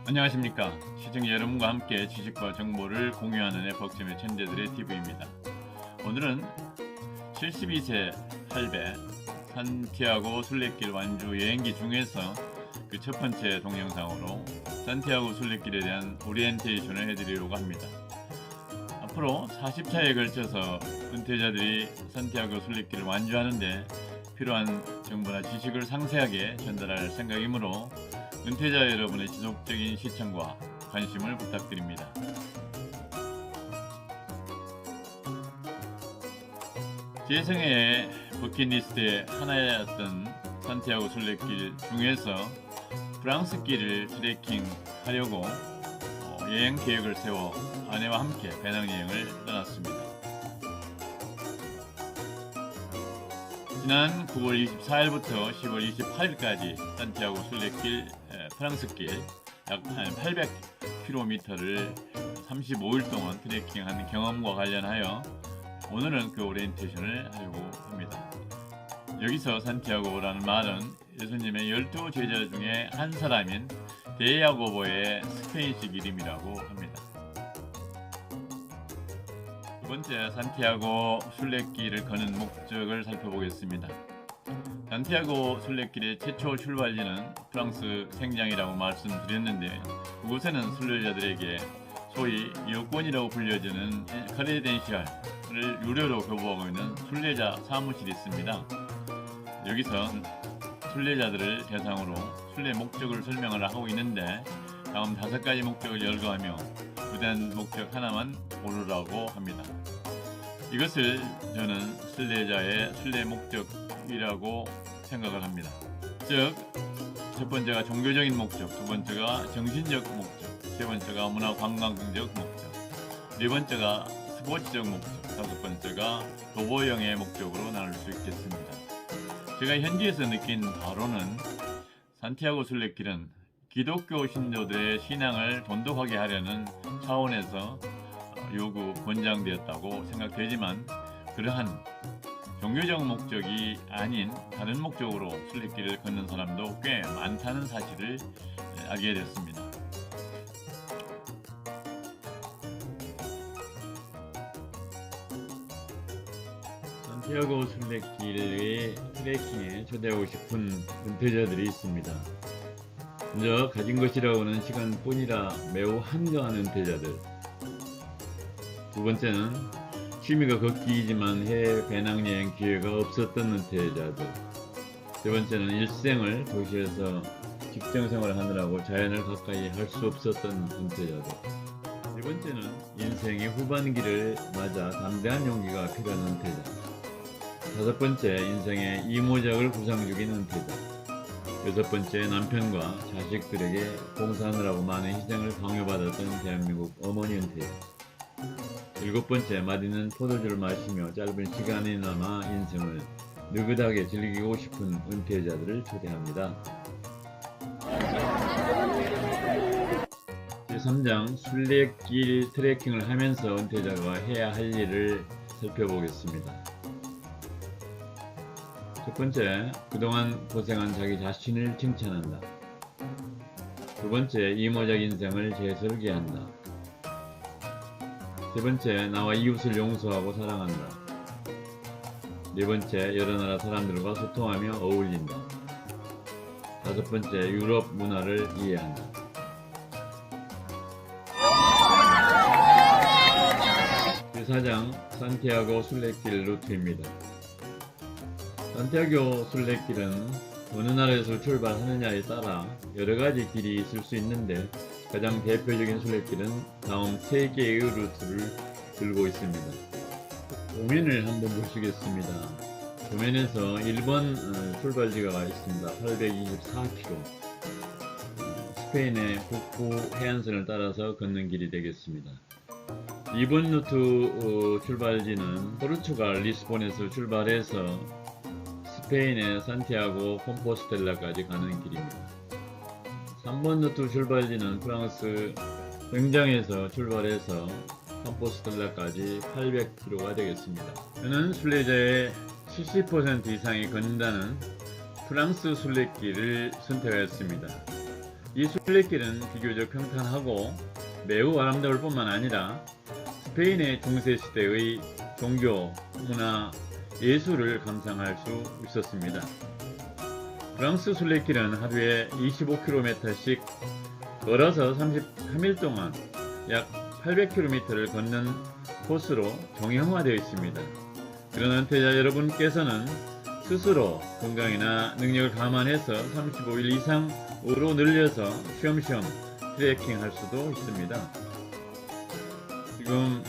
안녕하십니까. 시청자 여러분과 함께 지식과 정보를 공유하는 에폭스의 천재들의 TV입니다. 오늘은 72세 할배 산티아고 순례길 완주 여행기 중에서 그 첫 번째 동영상으로 산티아고 순례길에 대한 오리엔테이션을 해드리려고 합니다. 앞으로 40차에 걸쳐서 은퇴자들이 산티아고 순례길을 완주하는데 필요한 정보나 지식을 상세하게 전달할 생각이므로 은퇴자 여러분의 지속적인 시청과 관심을 부탁드립니다. 제 생애의 버킷리스트의 하나였던 산티아고 순례길 중에서 프랑스길을 트레킹하려고 여행 계획을 세워 아내와 함께 배낭여행을 떠났습니다. 지난 9월 24일부터 10월 28일까지 산티아고 순례길 프랑스길 약 800km를 35일 동안 트레킹한 경험과 관련하여 오늘은 그 오리엔테이션을 하려고 합니다. 여기서 산티아고라는 말은 예수님의 12제자 중에 한 사람인 데야고보의 스페인식 이름이라고 합니다. 두 번째, 산티아고 순례길을 거는 목적을 살펴보겠습니다. 산티아고 순례길의 최초 출발지는 프랑스 생장이라고 말씀드렸는데, 그곳에는 순례자들에게 소위 여권이라고 불려지는 크레덴셜을 유료로 교부하고 있는 순례자 사무실이 있습니다. 여기서 순례자들을 대상으로 순례 목적을 설명을 하고 있는데, 다음 5가지 목적을 열거하며 부단 목적 하나만 고르라고 합니다. 이것을 저는 순례자의 순례 목적이라고 생각을 합니다. 즉, 첫 번째가 종교적인 목적, 두 번째가 정신적 목적, 세 번째가 문화 관광적 목적, 네 번째가 스포츠적 목적, 다섯 번째가 도보형의 목적으로 나눌 수 있겠습니다. 제가 현지에서 느낀 바로는 산티아고 순례길은 기독교 신도들의 신앙을 돈독하게 하려는 차원에서 권장되었다고 생각되지만, 그러한 종교적 목적이 아닌 다른 목적으로 순례길을 걷는 사람도 꽤 많다는 사실을 알게 됐습니다. 산티아고 순례길의 트레킹에 초대하고 싶은 은퇴자들이 있습니다. 먼저 가진 것이라고는 시간뿐이라 매우 한가한 은퇴자들. 두 번째는 취미가 걷기이지만 해외 배낭여행 기회가 없었던 은퇴자들. 세 번째는 일생을 도시에서 직장생활을 하느라고 자연을 가까이 할 수 없었던 은퇴자들. 네 번째는 인생의 후반기를 맞아 담대한 용기가 필요한 은퇴자. 다섯 번째, 인생의 이모작을 구상 중인 은퇴자. 여섯 번째, 남편과 자식들에게 봉사하느라고 많은 희생을 강요받았던 대한민국 어머니 은퇴자. 일곱 번째, 맛있는 포도주를 마시며 짧은 시간이나마 인생을 느긋하게 즐기고 싶은 은퇴자들을 초대합니다. 제3장 순례길 트레킹을 하면서 은퇴자가 해야 할 일을 살펴보겠습니다. 첫 번째, 그동안 고생한 자기 자신을 칭찬한다. 두 번째, 이모작 인생을 재설계한다. 세 번째, 나와 이웃을 용서하고 사랑한다. 네 번째, 여러 나라 사람들과 소통하며 어울린다. 다섯 번째, 유럽 문화를 이해한다. 제4장 산티아고 순례길 루트입니다. 산티아고 순례길은 어느 나라에서 출발하느냐에 따라 여러 가지 길이 있을 수 있는데, 가장 대표적인 순례길은 다음 3개의 루트를 들고 있습니다. 도면을 한번 보시겠습니다. 도면에서 1번 출발지가 있습니다. 824km. 스페인의 북부 해안선을 따라서 걷는 길이 되겠습니다. 2번 루트 출발지는 포르투갈 리스본에서 출발해서 스페인의 산티아고 콤포스텔라까지 가는 길입니다. 3번 루트 출발지는 프랑스 생장에서 출발해서 콤포스텔라까지 800km가 되겠습니다. 저는 순례자의 70% 이상이 걷는다는 프랑스 순례길을 선택하였습니다. 이 순례길은 비교적 평탄하고 매우 아름다울 뿐만 아니라 스페인의 중세시대의 종교, 문화, 예술을 감상할 수 있었습니다. 프랑스 순례길은 하루에 25km씩 걸어서 33일 동안 약 800km를 걷는 코스로 정형화되어 있습니다. 그런 은퇴자 여러분께서는 스스로 건강이나 능력을 감안해서 35일 이상으로 늘려서 쉬엄쉬엄 트레킹할 수도 있습니다. 지금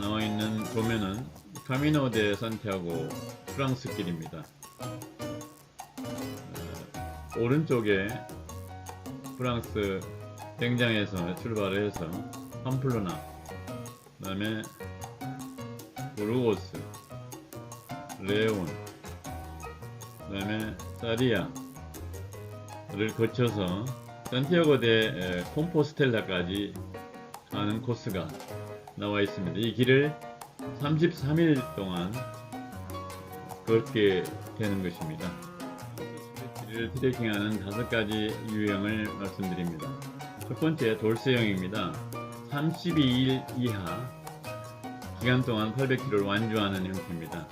나와 있는 도면은 카미노 데 산티아고 프랑스 길입니다. 오른쪽에 프랑스 댕장에서 출발을 해서 팜플로나, 그 다음에 부르고스, 레온, 그 다음에 사리아를 거쳐서 산티아고 데 콤포스텔라까지 가는 코스가 나와 있습니다. 이 길을 33일 동안 걷게 되는 것입니다. 길을 트레킹하는 5가지 유형을 말씀드립니다. 첫 번째, 돌쇠형입니다. 32일 이하 기간 동안 800km를 완주하는 형태입니다.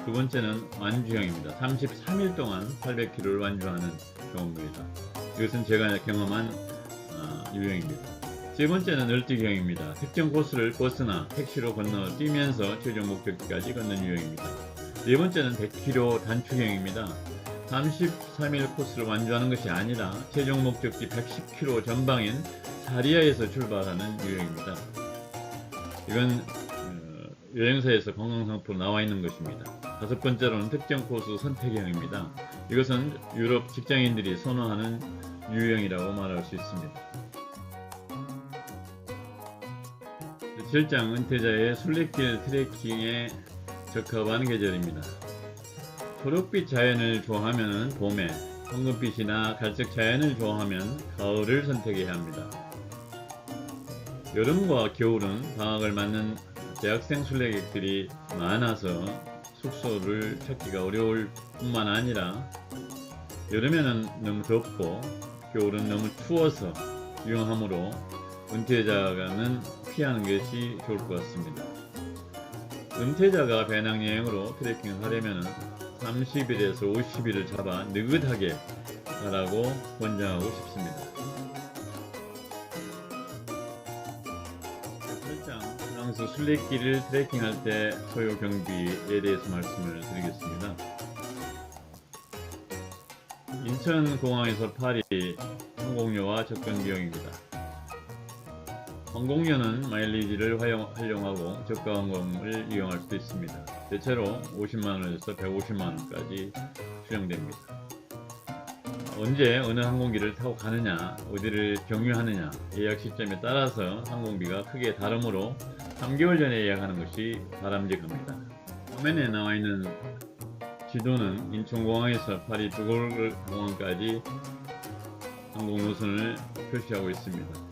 두 번째는 완주형입니다. 33일 동안 800km를 완주하는 경우입니다. 이것은 제가 경험한 유형입니다. 세 번째는 널뛰기형입니다. 특정 코스를 버스나 택시로 건너 뛰면서 최종 목적지까지 걷는 유형입니다. 네 번째는 100km 단축형입니다. 33일 코스를 완주하는 것이 아니라 최종 목적지 110km 전방인 사리아에서 출발하는 유형입니다. 이건 여행사에서 관광상품으로 나와 있는 것입니다. 다섯 번째로는 특정 코스 선택형입니다. 이것은 유럽 직장인들이 선호하는 유형이라고 말할 수 있습니다. 7장 은퇴자의 순례길 트레킹에 적합한 계절입니다. 초록빛 자연을 좋아하면 봄에, 황금빛이나 갈색 자연을 좋아하면 가을을 선택해야 합니다. 여름과 겨울은 방학을 맞는 대학생 순례객들이 많아서 숙소를 찾기가 어려울 뿐만 아니라 여름에는 너무 덥고 겨울은 너무 추워서 위험하므로 은퇴자는 피하는 것이 좋을 것 같습니다. 은퇴자가 배낭여행으로 트레킹을 하려면 30일에서 50일을 잡아 느긋하게 가라고 권장하고 싶습니다. 8장 프랑스 순례길을 트레킹할 때 소요 경비에 대해서 말씀을 드리겠습니다. 인천공항에서 파리 항공료와 접근 비용입니다. 항공료는 마일리지를 활용하고 저가 항공을 이용할 수도 있습니다. 대체로 50만원에서 150만원까지 수령됩니다. 언제 어느 항공기를 타고 가느냐, 어디를 경유하느냐, 예약 시점에 따라서 항공비가 크게 다르므로 3개월 전에 예약하는 것이 바람직합니다. 화면에 나와 있는 지도는 인천공항에서 파리 드골 공항까지 항공 노선을 표시하고 있습니다.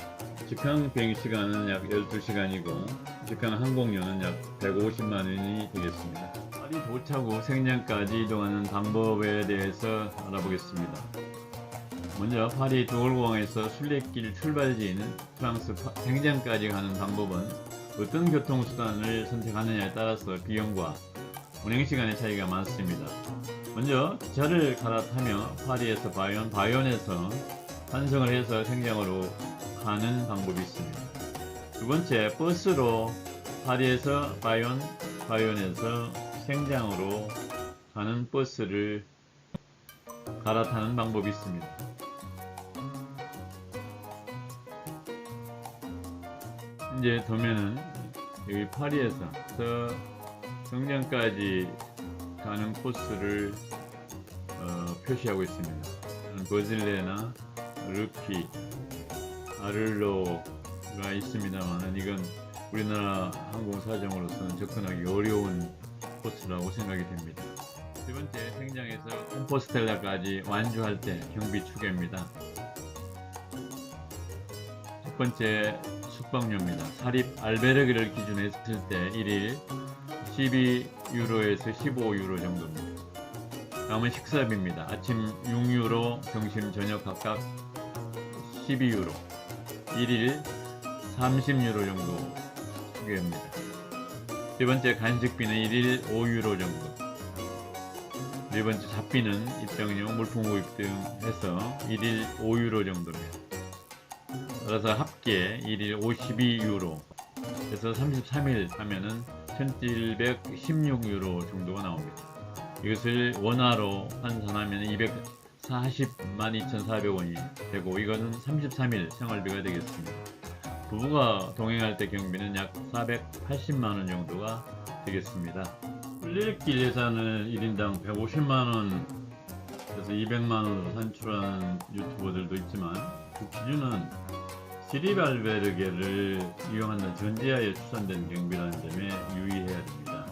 직항 비행시간은 약 12시간이고 직항 항공료는 약 150만원이 되겠습니다. 파리 도착 후 생장까지 이동하는 방법에 대해서 알아보겠습니다. 먼저 파리 드골공항에서 순례길 출발지인 프랑스 생장까지 가는 방법은 어떤 교통수단을 선택하느냐에 따라서 비용과 운행시간의 차이가 많습니다. 먼저 기차를 갈아타며 파리에서 바이온, 바이온에서 환승을 해서 생장으로 가는 방법이 있습니다. 두 번째, 버스로 파리에서 바이온, 바이온에서 생장으로 가는 버스를 갈아타는 방법이 있습니다. 이제 도면은 여기 파리에서 생장까지 가는 코스를 표시하고 있습니다. 버질레나 르피, 아를로가 있습니다만 이건 우리나라 항공 사정으로서는 접근하기 어려운 코스라고 생각이 됩니다. 세 번째, 생장에서 콤포스텔라까지 완주할 때 경비 추계입니다. 첫 번째, 숙박료입니다. 사립 알베르게를 기준으로 했을 때 1일 12유로에서 15유로 정도입니다. 다음은 식사비입니다. 아침 6유로, 점심, 저녁 각각 12유로, 1일 30유로 정도 소개합니다. 세 번째 간식비는 1일 5유로 정도. 네 번째 잡비는 입장료, 물품 구입 등 해서 1일 5유로 정도입니다. 따라서 합계 1일 52유로 그래서 33일 하면은 1716유로 정도가 나옵니다. 이것을 원화로 환산하면 2,402,400원이 되고 이것은 33일 생활비가 되겠습니다. 부부가 동행할 때 경비는 약 480만원 정도가 되겠습니다. 순례길 예산을 1인당 150만원 그래서 200만원으로 산출하는 유튜버들도 있지만 그 기준은 시리발베르게를 이용한다는 전제하에 추산된 경비라는 점에 유의해야 됩니다.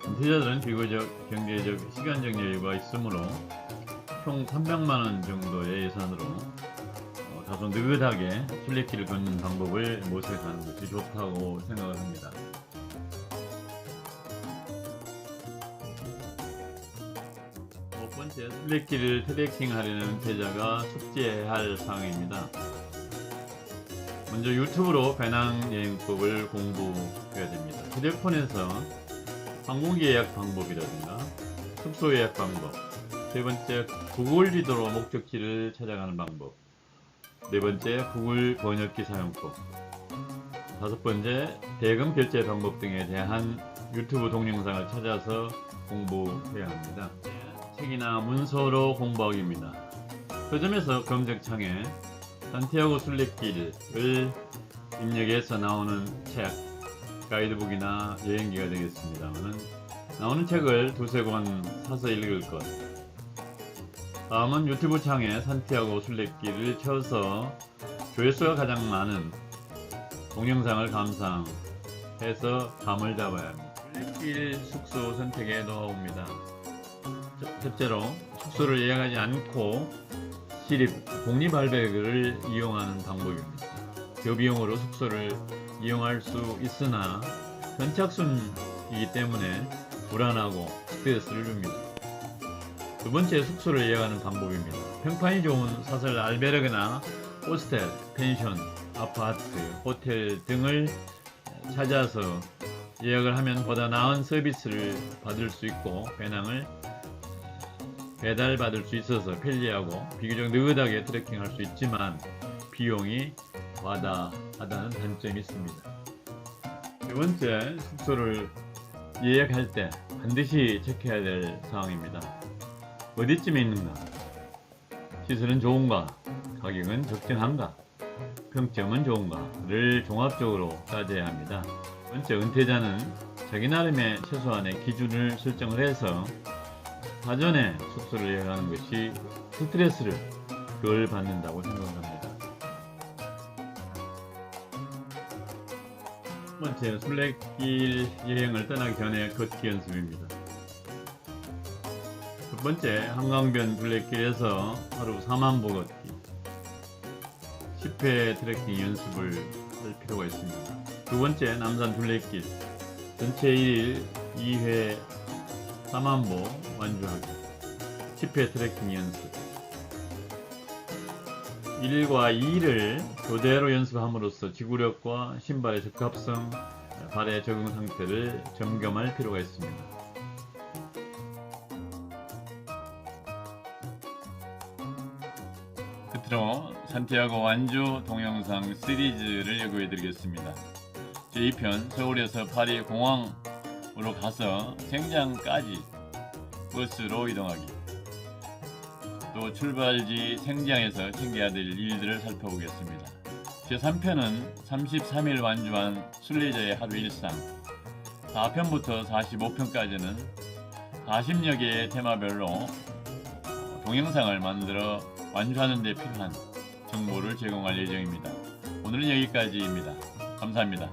은퇴자들은 비교적 경제적, 시간적 여유가 있으므로 총 300만원 정도의 예산으로 다소 느긋하게 순례길을 걷는 방법을 모색하는 것이 좋다고 생각을 합니다. 첫 번째, 순례길을 트레킹하려는 은퇴자가 숙지해야 할 사항입니다. 먼저 유튜브로 배낭여행법을 공부해야 됩니다. 휴대폰에서 항공기 예약 방법이라든가 숙소 예약 방법, 세 번째 구글 지도로 목적지를 찾아가는 방법, 네 번째 구글 번역기 사용법, 다섯 번째 대금 결제 방법 등에 대한 유튜브 동영상을 찾아서 공부해야 합니다. 책이나 문서로 공부하기입니다. 서점에서 검색창에 산티아고 순례길을 입력해서 나오는 책, 가이드북이나 여행기가 되겠습니다만 나오는 책을 두세 권 사서 읽을 것. 다음은 유튜브 창에 산티아고 순례길을 쳐서 조회수가 가장 많은 동영상을 감상해서 감을 잡아야 합니다. 순례길 숙소 선택의 노하우입니다. 첫째로 숙소를 예약하지 않고 시립 공립알베르게를 이용하는 방법입니다. 저비용으로 숙소를 이용할 수 있으나 선착순이기 때문에 불안하고 스트레스를 줍니다. 두 번째, 숙소를 예약하는 방법입니다. 평판이 좋은 사설 알베르게나 호스텔, 펜션, 아파트, 호텔 등을 찾아서 예약을 하면 보다 나은 서비스를 받을 수 있고 배낭을 배달받을 수 있어서 편리하고 비교적 느긋하게 트레킹할 수 있지만 비용이 과다하다는 단점이 있습니다. 세 번째, 숙소를 예약할 때 반드시 체크해야 될 사항입니다. 어디쯤에 있는가? 시설은 좋은가? 가격은 적정한가? 평점은 좋은가?를 종합적으로 따져야 합니다. 두 번째, 은퇴자는 자기 나름의 최소한의 기준을 설정을 해서 사전에 숙소를 예약하는 것이 스트레스를 덜 받는다고 생각합니다. 첫 번째, 순례길 여행을 떠나기 전에 걷기 연습입니다. 첫 번째, 한강변 순례길에서 하루 4만보 걷기 10회 트레킹 연습을 할 필요가 있습니다. 두 번째, 남산 순례길 전체 1일 2회 4만보 완주하기 10회 트레킹 연습. 1과 2를 교대로 연습함으로써 지구력과 신발의 적합성, 발의 적응 상태를 점검할 필요가 있습니다. 끝으로 산티아고 완주 동영상 시리즈를 예고해 드리겠습니다. 제2편 서울에서 파리 공항으로 가서 생장까지 버스로 이동하기, 또 출발지 생장에서 챙겨야 될 일들을 살펴보겠습니다. 제3편은 33일 완주한 순례자의 하루 일상, 4편부터 45편까지는 40여 개의 테마별로 동영상을 만들어 완주하는 데 필요한 정보를 제공할 예정입니다. 오늘은 여기까지입니다. 감사합니다.